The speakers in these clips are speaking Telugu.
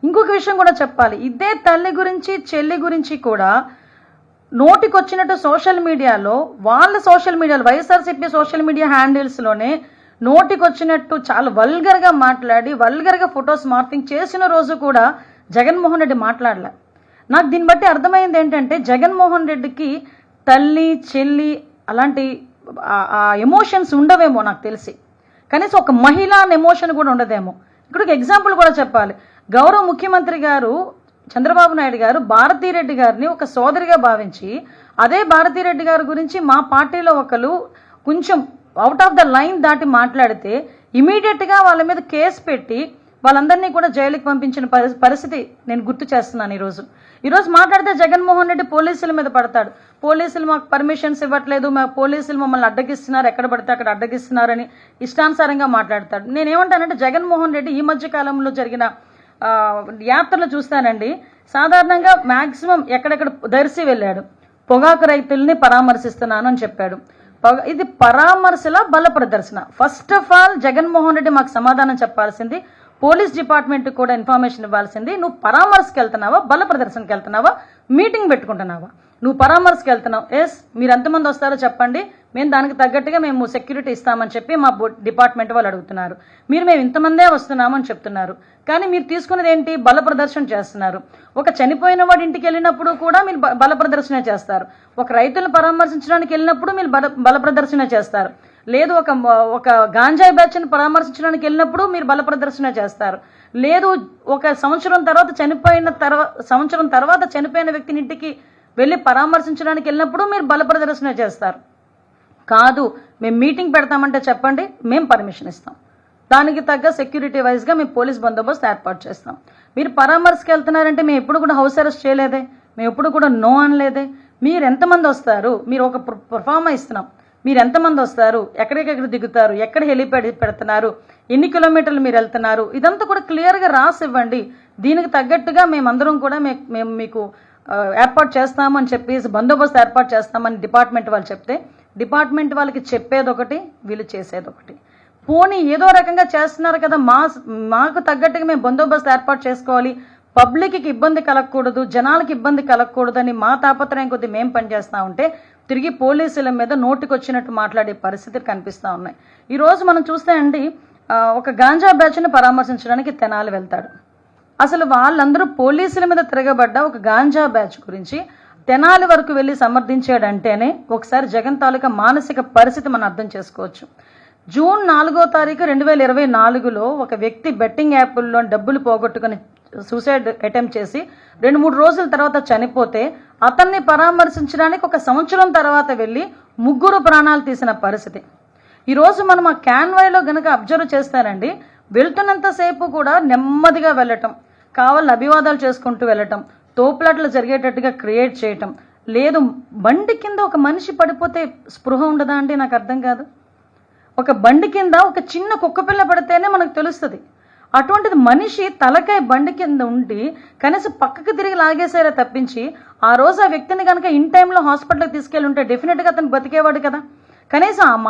ఇంకొక విషయం కూడా చెప్పాలి. ఇదే తల్లి గురించి చెల్లి గురించి కూడా నోటికొచ్చినట్టు సోషల్ మీడియాలో వైఎస్ఆర్సీపీ సోషల్ మీడియా హ్యాండిల్స్లోనే నోటికొచ్చినట్టు చాలా వల్గర్గా మాట్లాడి వల్గర్గా ఫొటోస్ మార్పింగ్ చేసిన రోజు కూడా జగన్మోహన్ రెడ్డి మాట్లాడలే. నాకు దీన్ని బట్టి అర్థమైంది ఏంటంటే జగన్మోహన్ రెడ్డికి తల్లి చెల్లి అలాంటి ఎమోషన్స్ ఉండవేమో నాకు తెలిసి. కనీసం ఒక మహిళ అనే ఎమోషన్ కూడా ఉండదేమో. ఇక్కడ ఒక ఎగ్జాంపుల్ కూడా చెప్పాలి. గౌరవ ముఖ్యమంత్రి గారు చంద్రబాబు నాయుడు గారు భారతీరెడ్డి గారిని ఒక సోదరిగా భావించి అదే భారతీరెడ్డి గారి గురించి మా పార్టీలో ఒకరు కొంచెం అవుట్ ఆఫ్ ద లైన్ దాటి మాట్లాడితే ఇమీడియట్గా వాళ్ళ మీద కేసు పెట్టి వాళ్ళందరినీ కూడా జైలుకి పంపించిన పరిస్థితి నేను గుర్తు చేస్తున్నాను. ఈరోజు మాట్లాడితే జగన్మోహన్ రెడ్డి పోలీసుల మీద పడతాడు. పోలీసులు మాకు పర్మిషన్స్ ఇవ్వట్లేదు, మా పోలీసులు మమ్మల్ని అడ్డగిస్తున్నారు, ఎక్కడ పడితే అక్కడ అడ్డగిస్తున్నారని ఇష్టానుసారంగా మాట్లాడతాడు. నేనేమంటానంటే జగన్మోహన్ రెడ్డి ఈ మధ్య కాలంలో జరిగిన యాత్రలు చూస్తానండి, సాధారణంగా మ్యాక్సిమం ఎక్కడెక్కడ దర్శి వెళ్ళాడు, పొగాకు రైతుల్ని పరామర్శిస్తున్నాను అని చెప్పాడు. ఇది పరామర్శల బల ప్రదర్శన. First of all Jaganmohan Reddy మాకు సమాధానం చెప్పాల్సింది, పోలీస్ డిపార్ట్మెంట్ కూడా ఇన్ఫర్మేషన్ ఇవ్వాల్సింది. నువ్వు పరామర్శకి వెళ్తున్నావా, బల ప్రదర్శనకి వెళ్తున్నావా, మీటింగ్ పెట్టుకుంటున్నావా? నువ్వు పరామర్శకి వెళ్తున్నావు, మీరు ఎంతమంది వస్తారో చెప్పండి, మేము దానికి తగ్గట్టుగా మేము సెక్యూరిటీ ఇస్తామని చెప్పి మా డిపార్ట్మెంట్ వాళ్ళు అడుగుతున్నారు. మేము ఇంతమందే వస్తున్నామని చెప్తున్నారు, కానీ మీరు తీసుకున్నది ఏంటి? బల ప్రదర్శన చేస్తున్నారు. ఒక చనిపోయిన వాడి ఇంటికి వెళ్ళినప్పుడు కూడా మీరు బల ప్రదర్శన చేస్తారు. ఒక రైతులను పరామర్శించడానికి వెళ్ళినప్పుడు మీరు బల ప్రదర్శన చేస్తారు. లేదు ఒక గాంజాయి బ్యాచ్ని పరామర్శించడానికి వెళ్ళినప్పుడు మీరు బల ప్రదర్శన చేస్తారు. లేదు ఒక సంవత్సరం తర్వాత చనిపోయిన వ్యక్తిని ఇంటికి వెళ్ళి పరామర్శించడానికి వెళ్ళినప్పుడు మీరు బల ప్రదర్శన చేస్తారు. కాదు, మేము మీటింగ్ పెడతామంటే చెప్పండి, మేము పర్మిషన్ ఇస్తాం, దానికి తగ్గ సెక్యూరిటీ వైజ్గా మేము పోలీస్ బందోబస్తు ఏర్పాటు చేస్తాం. మీరు పరామర్శకి వెళ్తున్నారంటే మేము ఎప్పుడు కూడా హౌస్ అరెస్ట్ చేయలేదే, మేము ఎప్పుడు కూడా నో అనలేదే. మీరు ఎంతమంది వస్తారు? మీరు ఒక పర్ఫార్మా ఇస్తున్నాం, మీరు ఎంతమంది వస్తారు, ఎక్కడికెక్కడ దిగుతారు, ఎక్కడ హెలిప్యాడ్ పెడుతున్నారు, ఎన్ని కిలోమీటర్లు మీరు వెళ్తున్నారు, ఇదంతా కూడా క్లియర్గా రాసి ఇవ్వండి. దీనికి తగ్గట్టుగా మేమందరం కూడా మేము మీకు ఏర్పాటు చేస్తామని చెప్పేసి బందోబస్తు ఏర్పాటు చేస్తామని డిపార్ట్మెంట్ వాళ్ళు చెప్తే, డిపార్ట్మెంట్ వాళ్ళకి చెప్పేది ఒకటి, వీళ్ళు చేసేది ఒకటి. పోనీ ఏదో రకంగా చేస్తున్నారు కదా, మాకు తగ్గట్టుగా మేము బందోబస్తు ఏర్పాటు చేసుకోవాలి, పబ్లిక్కి ఇబ్బంది కలగకూడదు, జనాలకి ఇబ్బంది కలగకూడదు అని మా తాపత్రయం కొద్ది మేము పనిచేస్తూ ఉంటే తిరిగి పోలీసుల మీద నోటికొచ్చినట్టు మాట్లాడే పరిస్థితులు కనిపిస్తూ ఉన్నాయి. ఈరోజు మనం చూస్తే అండి, ఒక గాంజా బ్యాచ్ని పరామర్శించడానికి తెనాలి వెళ్తాడు. అసలు వాళ్ళందరూ పోలీసుల మీద తిరగబడ్డ ఒక గాంజా బ్యాచ్ గురించి తెనాలి వరకు వెళ్ళి సమర్థించాడంటేనే ఒకసారి జగన్ తాలూకా మానసిక పరిస్థితి మనం అర్థం చేసుకోవచ్చు. జూన్ 4వ తారీఖు 2024లో ఒక వ్యక్తి బెట్టింగ్ యాప్ల్లో డబ్బులు పోగొట్టుకుని సూసైడ్ అటెంప్ట్ చేసి 2-3 రోజుల తర్వాత చనిపోతే అతన్ని పరామర్శించడానికి ఒక సంవత్సరం తర్వాత వెళ్ళి 3 ప్రాణాలు తీసిన పరిస్థితి. ఈరోజు మనం ఆ క్యాన్వాయ్లో గనక అబ్జర్వ్ చేస్తానండి, వెళ్తున్నంతసేపు కూడా నెమ్మదిగా వెళ్ళటం, కావాలని అభివాదాలు చేసుకుంటూ వెళ్ళటం, తోపులాట్లు జరిగేటట్టుగా క్రియేట్ చేయటం లేదు. బండి కింద ఒక మనిషి పడిపోతే స్పృహ ఉండదా అండి? నాకు అర్థం కాదు. ఒక బండి కింద ఒక చిన్న కుక్కపిల్ల పడితేనే మనకు తెలుస్తుంది. అటువంటిది మనిషి తలకాయ బండి కింద ఉండి కనీసం పక్కకి తిరిగి లాగేసారే తప్పించి ఆ రోజు ఆ వ్యక్తిని కనుక ఇన్ టైంలో హాస్పిటల్కి తీసుకెళ్ళి ఉంటే డెఫినెట్గా అతను బతికేవాడు కదా. కనీసం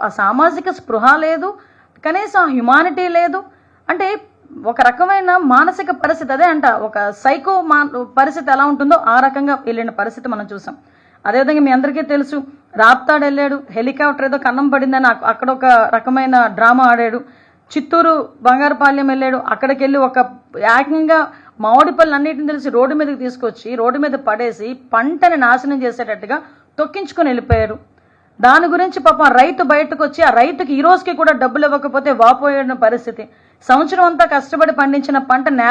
ఆ సామాజిక స్పృహ లేదు, కనీసం ఆ హ్యుమానిటీ లేదు. అంటే ఒక రకమైన మానసిక పరిస్థితి, అదే అంట ఒక సైకో పరిస్థితి ఎలా ఉంటుందో ఆ రకంగా వెళ్ళిన పరిస్థితి మనం చూసాం. అదేవిధంగా మీ అందరికీ తెలుసు, రాప్తాడు వెళ్ళాడు, హెలికాప్టర్ ఏదో కన్నం పడిందని అక్కడ ఒక రకమైన డ్రామా ఆడాడు. చిత్తూరు బంగారుపాలెం వెళ్ళాడు, అక్కడికి వెళ్ళి ఒక ఏకంగా మామిడి పళ్ళు అన్నిటిని తెలిసి రోడ్డు మీదకి తీసుకొచ్చి రోడ్డు మీద పడేసి పంటని నాశనం చేసేటట్టుగా తొక్కించుకొని వెళ్ళిపోయారు. దాని గురించి పాపం రైతు బయటకు వచ్చి ఆ రైతుకి ఈ రోజుకి కూడా డబ్బులు ఇవ్వకపోతే వాపోయిన పరిస్థితి. సంవత్సరం అంతా కష్టపడి పండించిన పంట